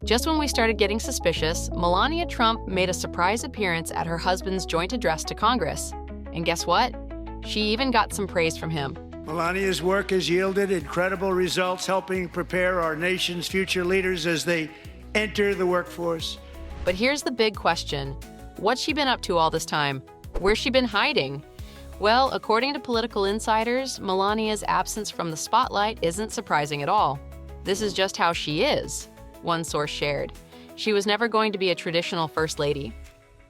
Just when we started getting suspicious, Melania Trump made a surprise appearance at her husband's joint address to Congress. And guess what? She even got some praise from him. Melania's work has yielded incredible results, helping prepare our nation's future leaders as they enter the workforce. But here's the big question. What's she been up to all this time? Where's she been hiding? Well, according to political insiders, Melania's absence from the spotlight isn't surprising at all. This is just how she is, one source shared. She was never going to be a traditional first lady.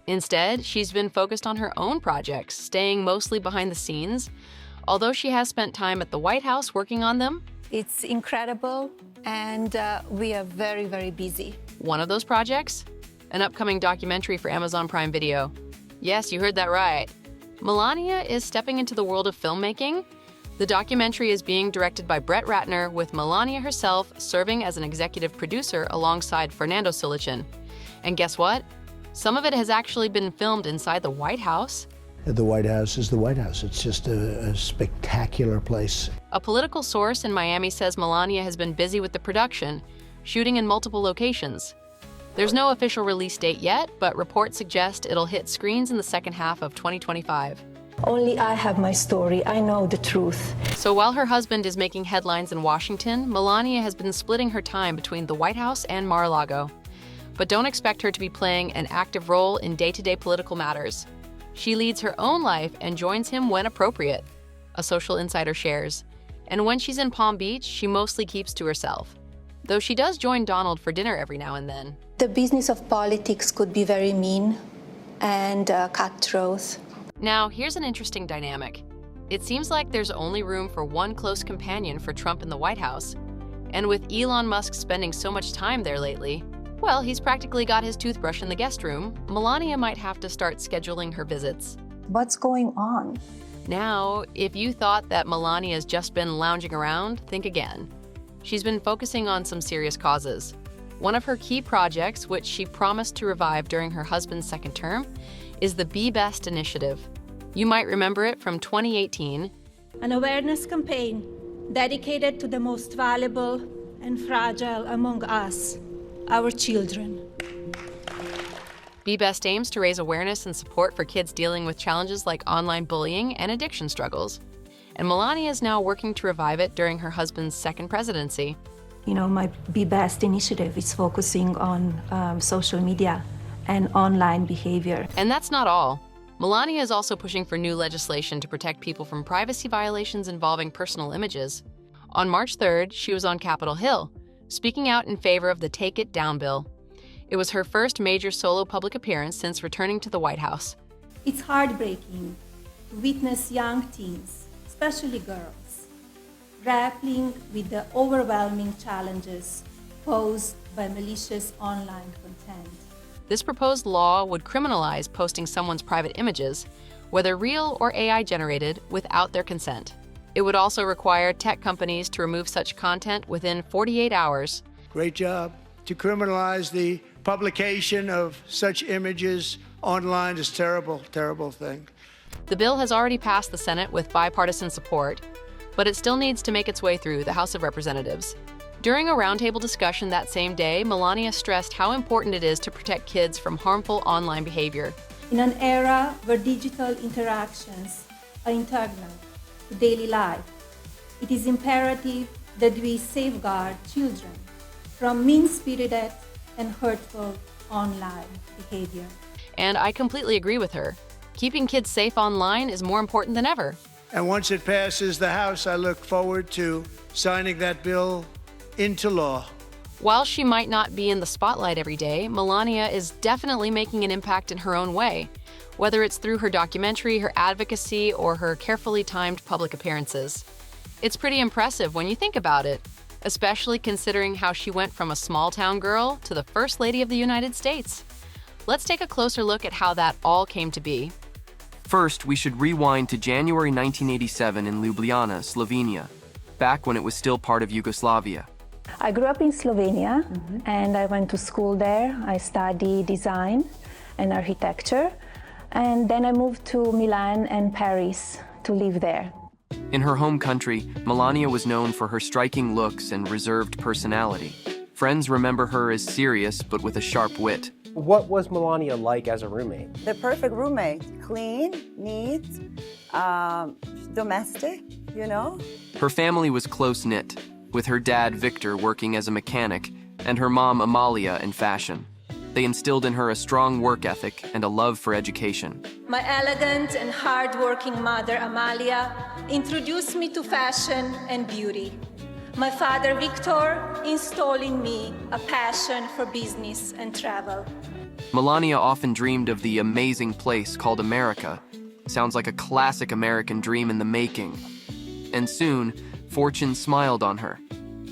Instead, she's been focused on her own projects, staying mostly behind the scenes. Although she has spent time at the White House working on them, it's incredible, and we are very, very busy. One of those projects? An upcoming documentary for Amazon Prime Video. Yes, you heard that right. Melania is stepping into the world of filmmaking. The documentary is being directed by Brett Ratner, with Melania herself serving as an executive producer alongside Fernando Silichin. And guess what? Some of it has actually been filmed inside the White House. The White House is the White House. It's just a spectacular place. A political source in Miami says Melania has been busy with the production, shooting in multiple locations. There's no official release date yet, but reports suggest it'll hit screens in the second half of 2025. Only I have my story. I know the truth. So while her husband is making headlines in Washington, Melania has been splitting her time between the White House and Mar-a-Lago. But don't expect her to be playing an active role in day-to-day political matters. She leads her own life and joins him when appropriate, a social insider shares. And when she's in Palm Beach, she mostly keeps to herself, though she does join Donald for dinner every now and then. The business of politics could be very mean and cutthroat. Now, here's an interesting dynamic. It seems like there's only room for one close companion for Trump in the White House. And with Elon Musk spending so much time there lately, well, he's practically got his toothbrush in the guest room. Melania might have to start scheduling her visits. What's going on? Now, if you thought that Melania's just been lounging around, think again. She's been focusing on some serious causes. One of her key projects, which she promised to revive during her husband's second term, is the Be Best initiative. You might remember it from 2018. An awareness campaign dedicated to the most valuable and fragile among us, our children. Be Best aims to raise awareness and support for kids dealing with challenges like online bullying and addiction struggles. And Melania is now working to revive it during her husband's second presidency. You know, my Be Best initiative is focusing on social media and online behavior. And that's not all. Melania is also pushing for new legislation to protect people from privacy violations involving personal images. On March 3rd, she was on Capitol Hill, speaking out in favor of the Take It Down bill. It was her first major solo public appearance since returning to the White House. It's heartbreaking to witness young teens, especially girls, grappling with the overwhelming challenges posed by malicious online content. This proposed law would criminalize posting someone's private images, whether real or AI-generated, without their consent. It would also require tech companies to remove such content within 48 hours. Great job. To criminalize the publication of such images online is terrible, terrible thing. The bill has already passed the Senate with bipartisan support, but it still needs to make its way through the House of Representatives. During a roundtable discussion that same day, Melania stressed how important it is to protect kids from harmful online behavior. In an era where digital interactions are integral to daily life, it is imperative that we safeguard children from mean-spirited and hurtful online behavior. And I completely agree with her. Keeping kids safe online is more important than ever. And once it passes the House, I look forward to signing that bill into law. While she might not be in the spotlight every day, Melania is definitely making an impact in her own way, whether it's through her documentary, her advocacy, or her carefully timed public appearances. It's pretty impressive when you think about it, especially considering how she went from a small-town girl to the First Lady of the United States. Let's take a closer look at how that all came to be. First, we should rewind to January 1987 in Ljubljana, Slovenia, back when it was still part of Yugoslavia. I grew up in Slovenia, and I went to school there. I studied design and architecture, and then I moved to Milan and Paris to live there. In her home country, Melania was known for her striking looks and reserved personality. Friends remember her as serious but with a sharp wit. What was Melania like as a roommate? The perfect roommate. Clean, neat, domestic, you know? Her family was close-knit, with her dad Victor working as a mechanic and her mom Amalia in fashion. They instilled in her a strong work ethic and a love for education. My elegant and hard-working mother, Amalia, introduced me to fashion and beauty. My father, Victor, installed in me a passion for business and travel. Melania often dreamed of the amazing place called America. Sounds like a classic American dream in the making. And soon, fortune smiled on her.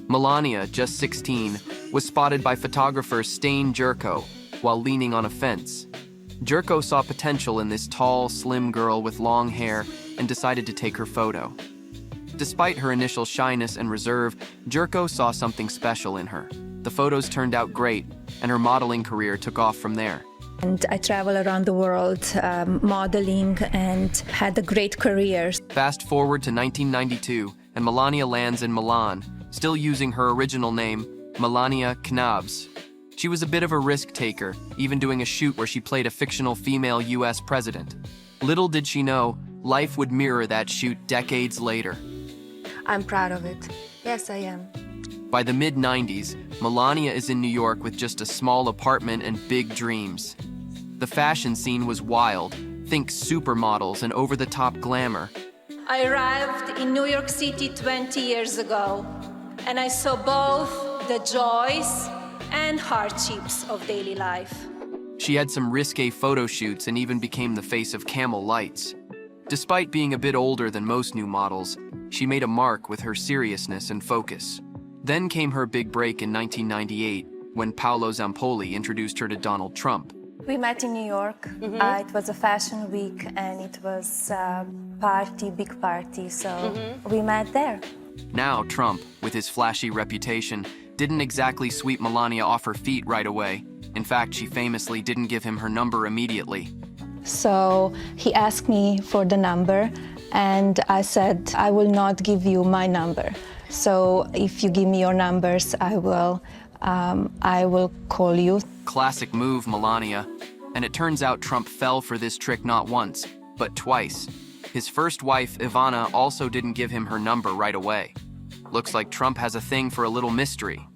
Melania, just 16, was spotted by photographer Stain Jerko while leaning on a fence. Jerko saw potential in this tall, slim girl with long hair and decided to take her photo. Despite her initial shyness and reserve, Jerko saw something special in her. The photos turned out great, and her modeling career took off from there. And I travel around the world modeling and had a great career. Fast forward to 1992, and Melania lands in Milan, still using her original name, Melania Knabs. She was a bit of a risk taker, even doing a shoot where she played a fictional female US president. Little did she know, life would mirror that shoot decades later. I'm proud of it. Yes, I am. By the mid-90s, Melania is in New York with just a small apartment and big dreams. The fashion scene was wild. Think supermodels and over-the-top glamour. I arrived in New York City 20 years ago, and I saw both the joys and hardships of daily life. She had some risque photo shoots and even became the face of Camel Lights. Despite being a bit older than most new models, she made a mark with her seriousness and focus. Then came her big break in 1998, when Paolo Zampoli introduced her to Donald Trump. We met in New York. It was a fashion week and it was a big party, so we met there. Now Trump, with his flashy reputation, didn't exactly sweep Melania off her feet right away. In fact, she famously didn't give him her number immediately. So he asked me for the number and I said, I will not give you my number. So if you give me your numbers, I will call you. Classic move, Melania. And it turns out Trump fell for this trick not once, but twice. His first wife, Ivana, also didn't give him her number right away. Looks like Trump has a thing for a little mystery.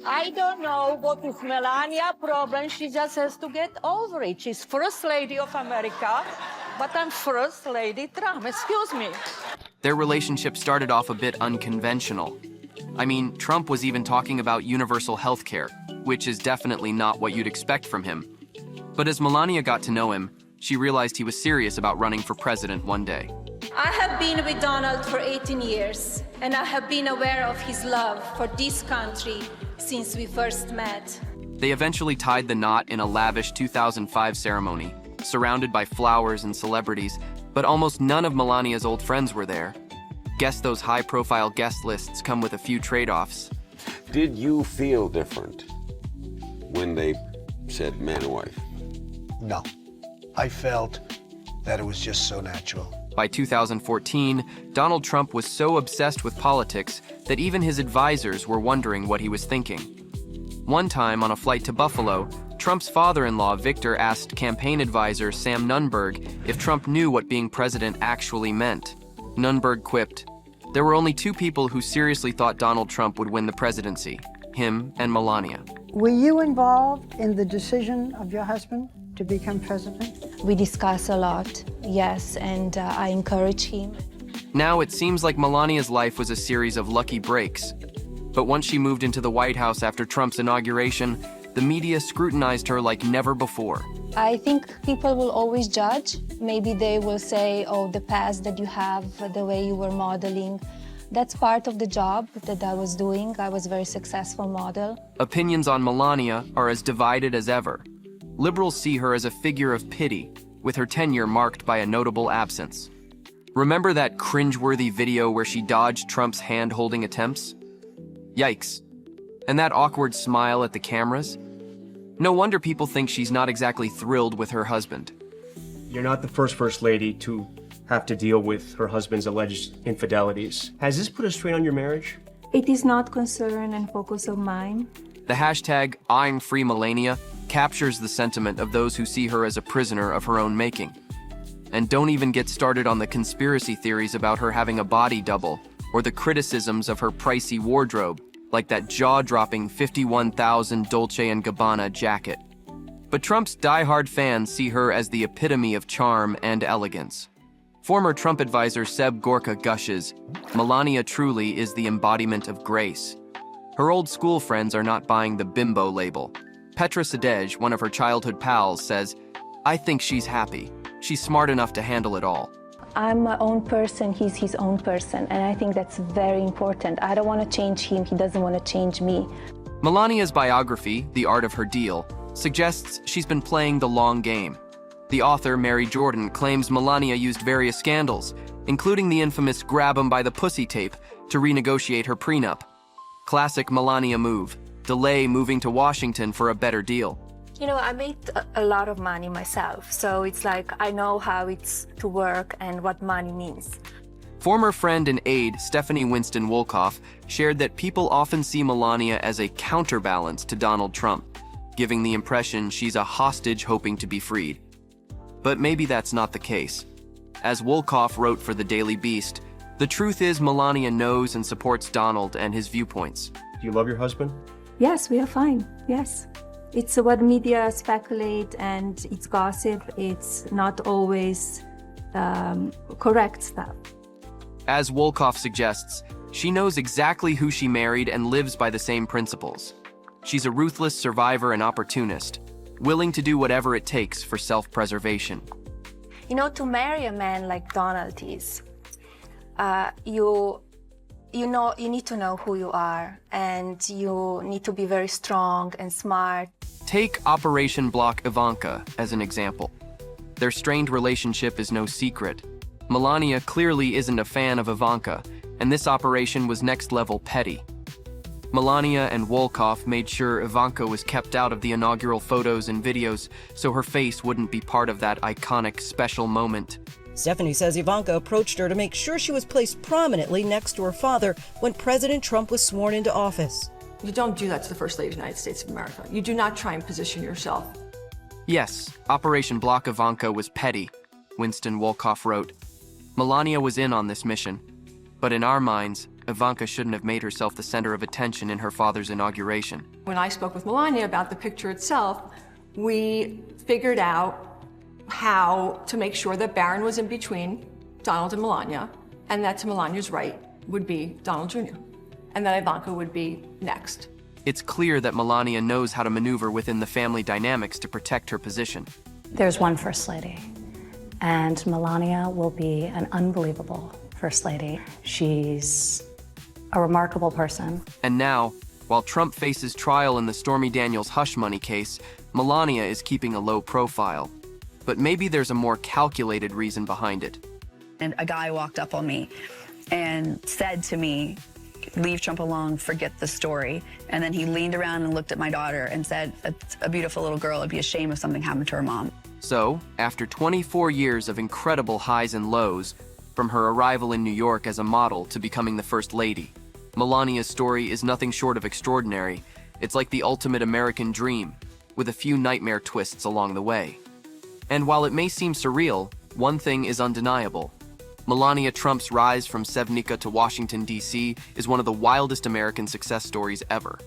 I don't know what is Melania's problem. She just has to get over it. She's First Lady of America, but I'm First Lady Trump. Excuse me. Their relationship started off a bit unconventional. I mean, Trump was even talking about universal health care, which is definitely not what you'd expect from him. But as Melania got to know him, she realized he was serious about running for president one day. I have been with Donald for 18 years, and I have been aware of his love for this country since we first met. They eventually tied the knot in a lavish 2005 ceremony, surrounded by flowers and celebrities, but almost none of Melania's old friends were there. Guess those high-profile guest lists come with a few trade-offs. Did you feel different when they said man and wife? No. I felt that it was just so natural. By 2014, Donald Trump was so obsessed with politics that even his advisors were wondering what he was thinking. One time, on a flight to Buffalo, Trump's father-in-law, Victor, asked campaign advisor Sam Nunberg if Trump knew what being president actually meant. Nunberg quipped, "There were only two people who seriously thought Donald Trump would win the presidency, him and Melania." Were you involved in the decision of your husband to become president? We discuss a lot, yes, and I encourage him. Now it seems like Melania's life was a series of lucky breaks. But once she moved into the White House after Trump's inauguration, the media scrutinized her like never before. I think people will always judge. Maybe they will say, oh, the past that you have, the way you were modeling. That's part of the job that I was doing. I was a very successful model. Opinions on Melania are as divided as ever. Liberals see her as a figure of pity, with her tenure marked by a notable absence. Remember that cringeworthy video where she dodged Trump's hand-holding attempts? Yikes. And that awkward smile at the cameras? No wonder people think she's not exactly thrilled with her husband. You're not the first lady to have to deal with her husband's alleged infidelities. Has this put a strain on your marriage? It is not concern and focus of mine. The hashtag I'm Free Melania captures the sentiment of those who see her as a prisoner of her own making. And don't even get started on the conspiracy theories about her having a body double, or the criticisms of her pricey wardrobe, like that jaw-dropping $51,000 Dolce & Gabbana jacket. But Trump's die-hard fans see her as the epitome of charm and elegance. Former Trump advisor Seb Gorka gushes, "Melania truly is the embodiment of grace." Her old school friends are not buying the bimbo label. Petra Sadej, one of her childhood pals, says, "I think she's happy. She's smart enough to handle it all." I'm my own person, he's his own person, and I think that's very important. I don't want to change him, he doesn't want to change me. Melania's biography, The Art of Her Deal, suggests she's been playing the long game. The author, Mary Jordan, claims Melania used various scandals, including the infamous grab 'em by the pussy tape, to renegotiate her prenup. Classic Melania move, delay moving to Washington for a better deal. You know, I made a lot of money myself, so it's like I know how it's to work and what money means. Former friend and aide Stephanie Winston Wolkoff shared that people often see Melania as a counterbalance to Donald Trump, giving the impression she's a hostage hoping to be freed. But maybe that's not the case. As Wolkoff wrote for the Daily Beast, the truth is Melania knows and supports Donald and his viewpoints. Do you love your husband? Yes, we are fine. Yes. It's what media speculate and it's gossip. It's not always correct stuff. As Wolkoff suggests, she knows exactly who she married and lives by the same principles. She's a ruthless survivor and opportunist, willing to do whatever it takes for self-preservation. You know, to marry a man like Donald is, you need to know who you are, and you need to be very strong and smart. Take Operation Block Ivanka as an example. Their strained relationship is no secret. Melania clearly isn't a fan of Ivanka, and this operation was next-level petty. Melania and Wolkoff made sure Ivanka was kept out of the inaugural photos and videos so her face wouldn't be part of that iconic special moment. Stephanie says Ivanka approached her to make sure she was placed prominently next to her father when President Trump was sworn into office. You don't do that to the First Lady of the United States of America. You do not try and position yourself. Yes, Operation Block Ivanka was petty, Winston Wolkoff wrote. Melania was in on this mission, but in our minds, Ivanka shouldn't have made herself the center of attention in her father's inauguration. When I spoke with Melania about the picture itself, we figured out how to make sure that Barron was in between Donald and Melania, and that to Melania's right would be Donald Jr., and that Ivanka would be next. It's clear that Melania knows how to maneuver within the family dynamics to protect her position. There's one First Lady, and Melania will be an unbelievable First Lady. She's a remarkable person. And now, while Trump faces trial in the Stormy Daniels hush money case, Melania is keeping a low profile. But maybe there's a more calculated reason behind it. And a guy walked up on me and said to me, "Leave Trump alone, forget the story." And then he leaned around and looked at my daughter and said, "A beautiful little girl, it'd be a shame if something happened to her mom." So, after 24 years of incredible highs and lows, from her arrival in New York as a model to becoming the First Lady, Melania's story is nothing short of extraordinary. It's like the ultimate American dream, with a few nightmare twists along the way. And while it may seem surreal, one thing is undeniable. Melania Trump's rise from Sevnica to Washington, D.C. is one of the wildest American success stories ever.